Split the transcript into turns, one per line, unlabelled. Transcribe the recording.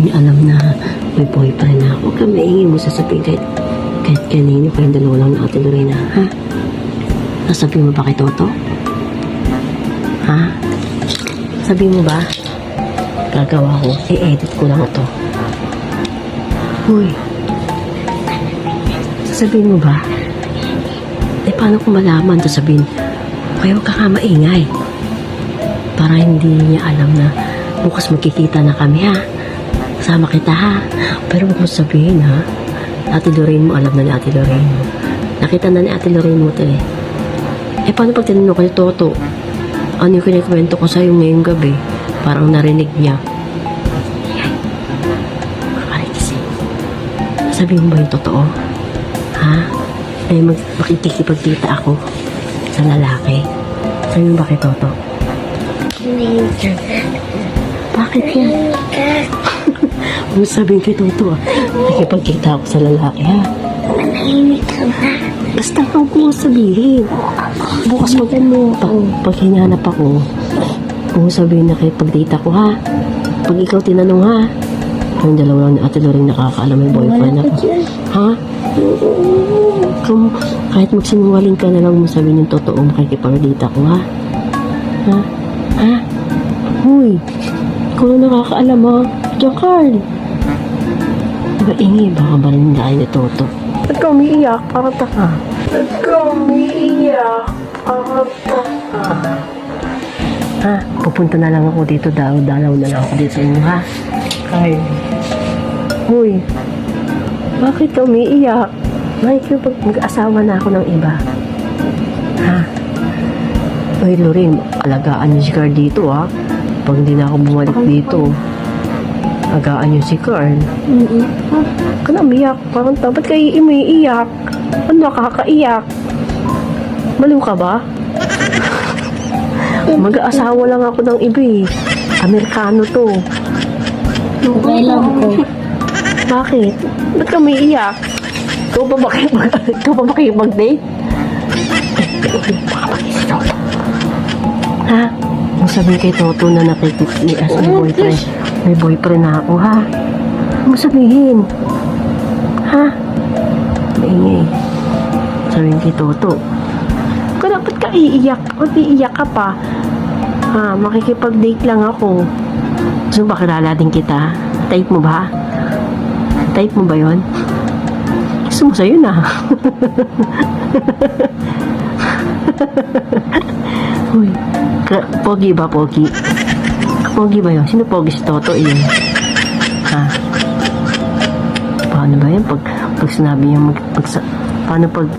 niya alam na may boyfriend na ako. Huwag ka maingay mo sasabihin kahit kanino kayong dalawa lang na Ate Lorena, ha? Sasabihin mo ba kay Toto? Ha? Sabihin mo ba? Gagawa ko. I-edit ko lang ito. Uy. Sasabihin mo ba? Paano kung malaman? Sasabihin, kaya huwag ka nga maingay. Para hindi niya alam na bukas magkikita na kami, ha? Kasama kita, ha? Pero huwag mo sabihin, ha? Ate Lorraine mo, alam na ni Ate Lorraine mo. Nakita na ni Ate Lorraine mo ito, eh. Paano pag tinanong kayo, Toto? Ano yung kinikwento ko sa'yo ngayong gabi? Parang narinig niya. Ay, makarinig. Sabihin mo ba yung totoo? Ha? Ay, makikipagkita ako sa lalaki. Sabihin mo ba kay Toto? Bakit yan? Huwag sabihin kay Toto, nakikipagkita ako sa lalaki, ha?
Manahimik ka ba?
Basta huwag mo sabihin. Bukas pag hinanap ako, huwag mo sabihin na kahit pag-date ako, ha? Pag ikaw tinanong, ha? Yung dalawa lang ni Ate Lorraine nakakaalam may boyfriend ako. Ha? Kahit magsinungaling ka na lang mo sabihin yung totoo, makikipag-date ako, ha? Ha? Ha? Huy! Ikaw na nakakaalam, ha? Diyan, Carl! Maingay, baka ba rin dahil ni Toto? Ba't ka umiiyak? Parang taka. Ba't ka umiiyak? Parang taka. Ha? Pupunta na lang ako dito. Dalaw na lang ako dito sa inyo, ha? Carl. Huy. Bakit ka umiiyak? Mag-asawa na ako ng iba. Ha? Uy, Lorraine, alagaan niyo si Carl dito, ha? Pag hindi na ako bumalik dito, alagaan niyo si Carl. Ka na umiyak. Parang ba't kayo umiiyak? Ano, nakakaiyak? Maliw ka ba? Mag-aasawa lang ako ng iba, eh. Amerikano to.
Okay lang ko.
Bakit? Ba't ka umiiyak? Ikaw ba makipag-date? Ha? Kung sabihin kay Toto na may boyfriend na ako, ha? Kung sabihin. Ha? Maingay. Sabihin kay Toto. Kung dapat ka iiyak, kung iiyak ka pa, ha? Makikipag-date lang ako. So ba kilala din kita? Type mo ba? Type mo ba yun? Gusto mo sa'yo na. Uy, pogi ba, pogi? Pogi ba yun? Sino pogi si Toto yun? Ha? Paano ba yun? Pag sinabi niya paano pag